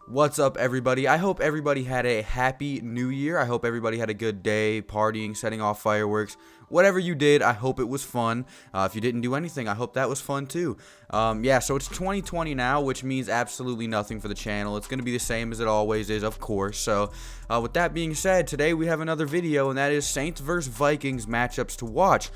What's up, everybody? I hope everybody had a happy new year. I hope everybody had a good day partying, setting off fireworks. Whatever you did, I hope it was fun. If you didn't do anything, I hope that was fun too. So it's 2020 now, which means absolutely nothing for the channel. It's going to be the same as it always is, of course. So with that being said, today we have another video, and that is Saints vs. Vikings matchups to watch.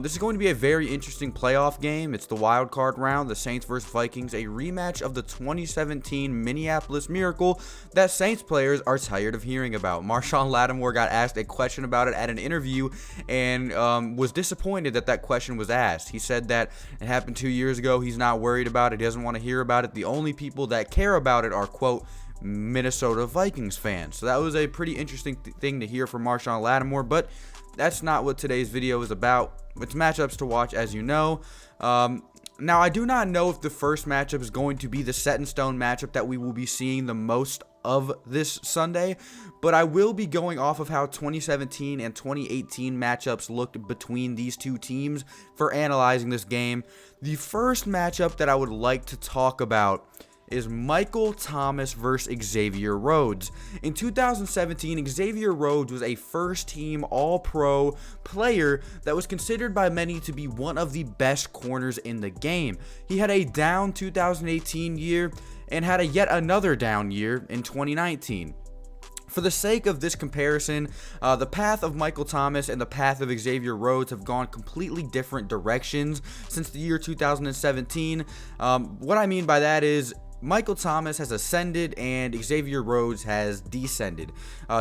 This is going to be a very interesting playoff game. It's the wild card round, the Saints vs. Vikings, a rematch of the 2017 Minneapolis Miracle that Saints players are tired of hearing about. Marshon Lattimore got asked a question about it at an interview and was disappointed that question was asked. He said that it happened 2 years ago. He's not worried about it. He doesn't want to hear about it. The only people that care about it are, quote, Minnesota Vikings fans. So that was a pretty interesting thing to hear from Marshon Lattimore, but that's not what today's video is about. It's matchups to watch, as you know. Now, I do not know if the first matchup is going to be the set-in-stone matchup that we will be seeing the most of this Sunday, but I will be going off of how 2017 and 2018 matchups looked between these two teams for analyzing this game. The first matchup that I would like to talk about is Michael Thomas versus Xavier Rhodes. In 2017, Xavier Rhodes was a first-team All-Pro player that was considered by many to be one of the best corners in the game. He had a down 2018 year and had a yet another down year in 2019. For the sake of this comparison, the path of Michael Thomas and the path of Xavier Rhodes have gone completely different directions since the year 2017. What I mean by that is Michael Thomas has ascended and Xavier Rhodes has descended.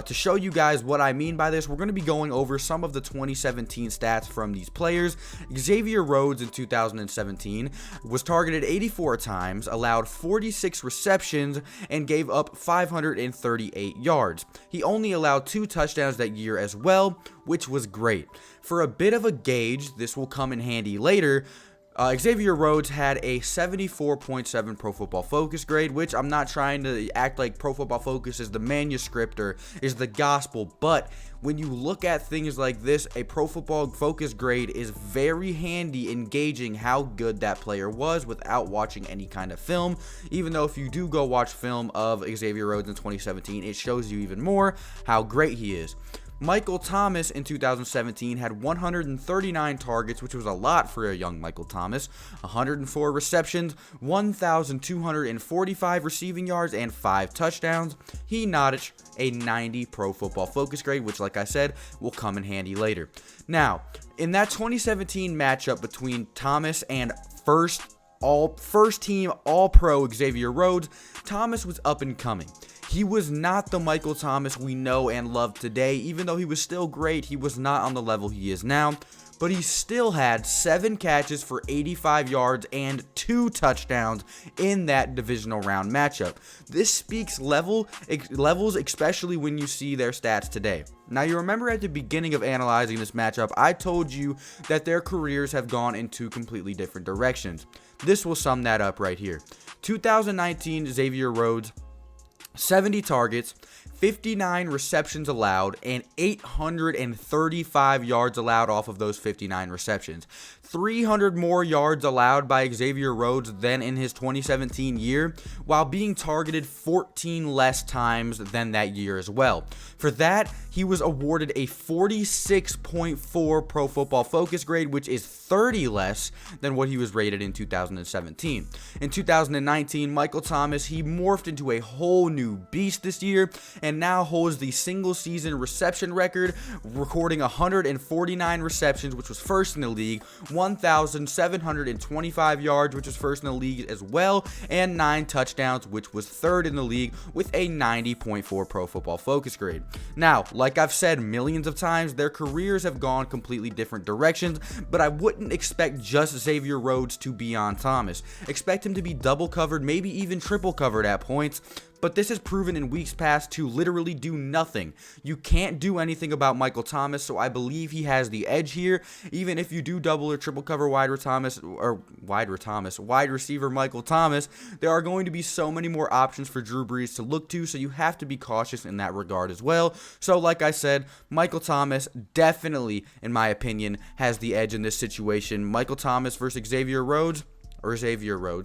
To show you guys what I mean by this, we're going to be going over some of the 2017 stats from these players. Xavier Rhodes in 2017 was targeted 84 times, allowed 46 receptions, and gave up 538 yards. He only allowed 2 touchdowns that year as well, which was great. For a bit of a gauge, this will come in handy later. Xavier Rhodes had a 74.7 Pro Football Focus grade, which I'm not trying to act like Pro Football Focus is the manuscript or is the gospel, but when you look at things like this, a Pro Football Focus grade is very handy in gauging how good that player was without watching any kind of film. Even though if you do go watch film of Xavier Rhodes in 2017, it shows you even more how great he is. Michael Thomas in 2017 had 139 targets, which was a lot for a young Michael Thomas, 104 receptions, 1,245 receiving yards, and 5 touchdowns. He notched a 90 Pro Football Focus grade, which, like I said, will come in handy later. Now, in that 2017 matchup between Thomas and first team All-Pro Xavier Rhodes, Thomas was up and coming. He was not the Michael Thomas we know and love today. Even though he was still great, he was not on the level he is now. But he still had 7 catches for 85 yards and 2 touchdowns in that divisional round matchup. This speaks levels, especially when you see their stats today. Now, you remember at the beginning of analyzing this matchup, I told you that their careers have gone in 2 completely different directions. This will sum that up right here. 2019 Xavier Rhodes, 70 targets, 59 receptions allowed, and 835 yards allowed off of those 59 receptions. 300 more yards allowed by Xavier Rhodes than in his 2017 year, while being targeted 14 less times than that year as well. For that, he was awarded a 46.4 Pro Football Focus grade, which is 30 less than what he was rated in 2017. In 2019, Michael Thomas, he morphed into a whole new beast this year and now holds the single season reception record, recording 149 receptions, which was first in the league, 1,725 yards, which was first in the league as well, and 9 touchdowns, which was third in the league with a 90.4 Pro Football Focus grade. Now, like I've said millions of times, their careers have gone completely different directions, but I wouldn't expect just Xavier Rhodes to be on Thomas. Expect him to be double covered, maybe even triple covered at points. But this has proven in weeks past to literally do nothing. You can't do anything about Michael Thomas, so I believe he has the edge here. Even if you do double or triple cover wide receiver Michael Thomas, there are going to be so many more options for Drew Brees to look to, so you have to be cautious in that regard as well. So like I said, Michael Thomas definitely, in my opinion, has the edge in this situation. Michael Thomas versus Xavier Rhodes,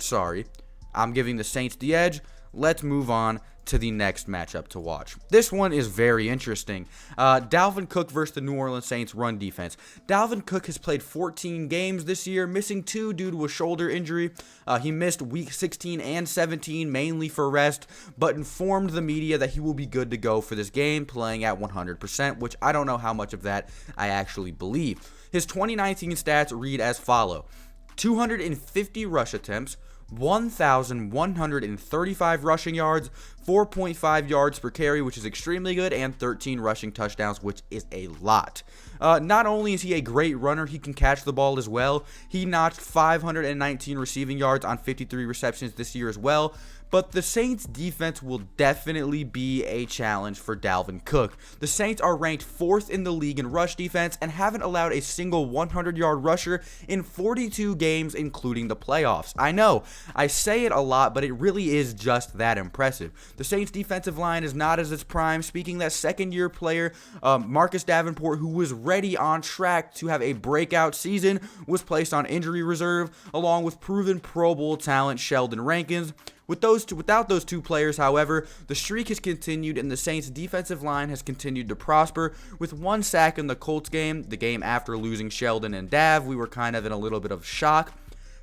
sorry. I'm giving the Saints the edge. Let's move on to the next matchup to watch. This one is very interesting. Dalvin Cook versus the New Orleans Saints run defense. Dalvin Cook has played 14 games this year, missing 2 due to a shoulder injury. He missed week 16 and 17 mainly for rest, but informed the media that he will be good to go for this game, playing at 100%, which I don't know how much of that I actually believe. His 2019 stats read as follow: 250 rush attempts, 1,135 rushing yards, 4.5 yards per carry, which is extremely good, and 13 rushing touchdowns, which is a lot. Not only is he a great runner, he can catch the ball as well. He notched 519 receiving yards on 53 receptions this year as well. But the Saints defense will definitely be a challenge for Dalvin Cook. The Saints are ranked 4th in the league in rush defense and haven't allowed a single 100-yard rusher in 42 games, including the playoffs. I know, I say it a lot, but it really is just that impressive. The Saints defensive line is not as its prime, speaking that second-year player Marcus Davenport, who was ready on track to have a breakout season, was placed on injury reserve, along with proven Pro Bowl talent Sheldon Rankins. Without those two players, however, the streak has continued and the Saints' defensive line has continued to prosper, with 1 sack in the Colts game, the game after losing Sheldon and Dav. We were kind of in a little bit of shock.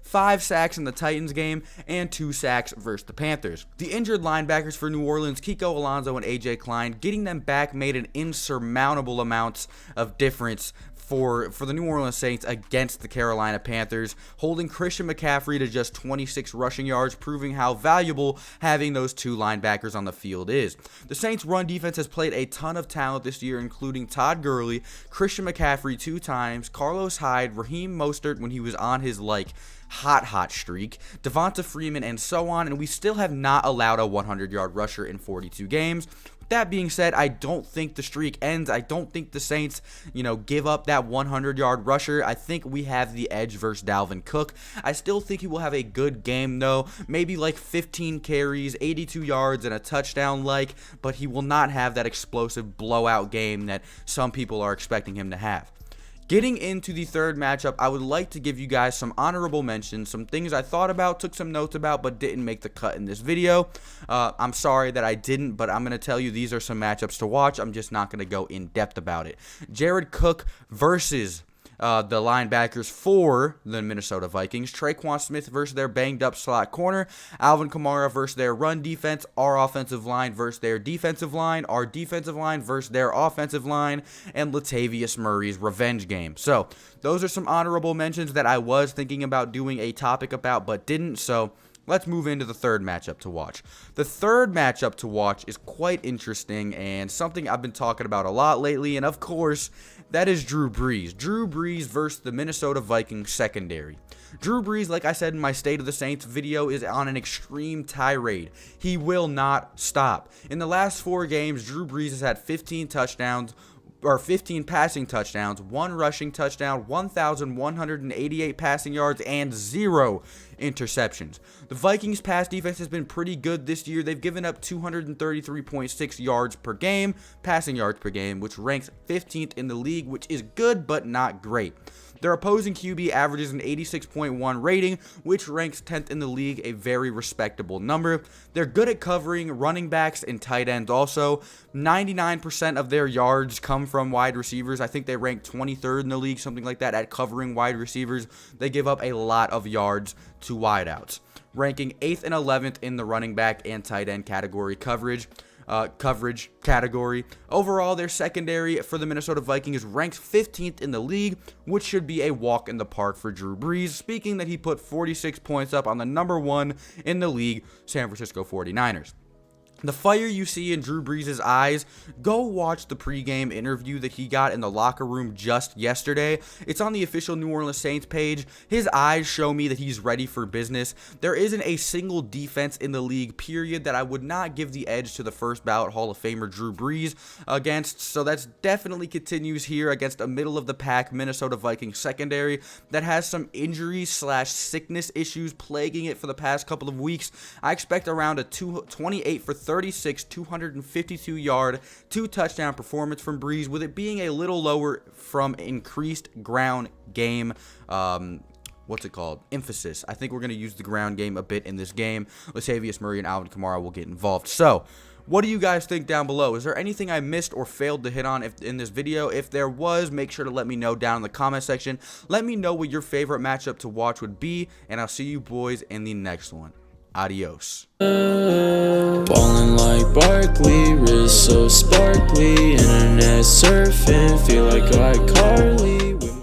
5 sacks in the Titans game, and 2 sacks versus the Panthers. The injured linebackers for New Orleans, Kiko Alonso and A.J. Klein, getting them back made an insurmountable amount of difference for the New Orleans Saints against the Carolina Panthers, holding Christian McCaffrey to just 26 rushing yards, proving how valuable having those 2 linebackers on the field is. The Saints' run defense has played a ton of talent this year, including Todd Gurley, Christian McCaffrey 2 times, Carlos Hyde, Raheem Mostert when he was on his hot streak, Devonta Freeman, and so on, and we still have not allowed a 100-yard rusher in 42 games. That being said, I don't think the streak ends. I don't think the Saints, give up that 100-yard rusher. I think we have the edge versus Dalvin Cook. I still think he will have a good game, though. Maybe 15 carries, 82 yards, and a touchdown, but he will not have that explosive blowout game that some people are expecting him to have. Getting into the third matchup, I would like to give you guys some honorable mentions, some things I thought about, took some notes about, but didn't make the cut in this video. I'm sorry that I didn't, but I'm going to tell you these are some matchups to watch. I'm just not going to go in depth about it. Jared Cook versus the linebackers for the Minnesota Vikings. Traquan Smith versus their banged-up slot corner. Alvin Kamara versus their run defense. Our offensive line versus their defensive line. Our defensive line versus their offensive line. And Latavius Murray's revenge game. So, those are some honorable mentions that I was thinking about doing a topic about, but didn't. So, let's move into the third matchup to watch. The third matchup to watch is quite interesting and something I've been talking about a lot lately, and of course, that is Drew Brees. Drew Brees versus the Minnesota Vikings secondary. Drew Brees, like I said in my State of the Saints video, is on an extreme tirade. He will not stop. In the last 4 games, Drew Brees has had 15 passing touchdowns, 1 rushing touchdown, 1,188 passing yards, and 0 interceptions. The Vikings' pass defense has been pretty good this year. They've given up 233.6 yards per game, passing yards per game, which ranks 15th in the league, which is good but not great. Their opposing QB averages an 86.1 rating, which ranks 10th in the league, a very respectable number. They're good at covering running backs and tight ends also. 99% of their yards come from wide receivers. I think they rank 23rd in the league, something like that, at covering wide receivers. They give up a lot of yards to wideouts, ranking 8th and 11th in the running back and tight end category coverage category. Overall, their secondary for the Minnesota Vikings ranks 15th in the league, which should be a walk in the park for Drew Brees, speaking that he put 46 points up on the number 1 in the league, San Francisco 49ers. The fire you see in Drew Brees' eyes, go watch the pregame interview that he got in the locker room just yesterday. It's on the official New Orleans Saints page. His eyes show me that he's ready for business. There isn't a single defense in the league, period, that I would not give the edge to the first ballot Hall of Famer Drew Brees against. So that's definitely continues here against a middle-of-the-pack Minnesota Vikings secondary that has some injury/sickness issues plaguing it for the past couple of weeks. I expect around a 28 for 36, 252-yard, 2-touchdown performance from Brees, with it being a little lower from increased ground game emphasis. I think we're going to use the ground game a bit in this game. Latavius Murray and Alvin Kamara will get involved. So, What do you guys think down below? Is there anything I missed or failed to hit on in this video? If there was, make sure to let me know down in the comment section. Let me know what your favorite matchup to watch would be, and I'll see you boys in the next one. Adios. Ballin' like Barkley, wrist so sparkly, internet search.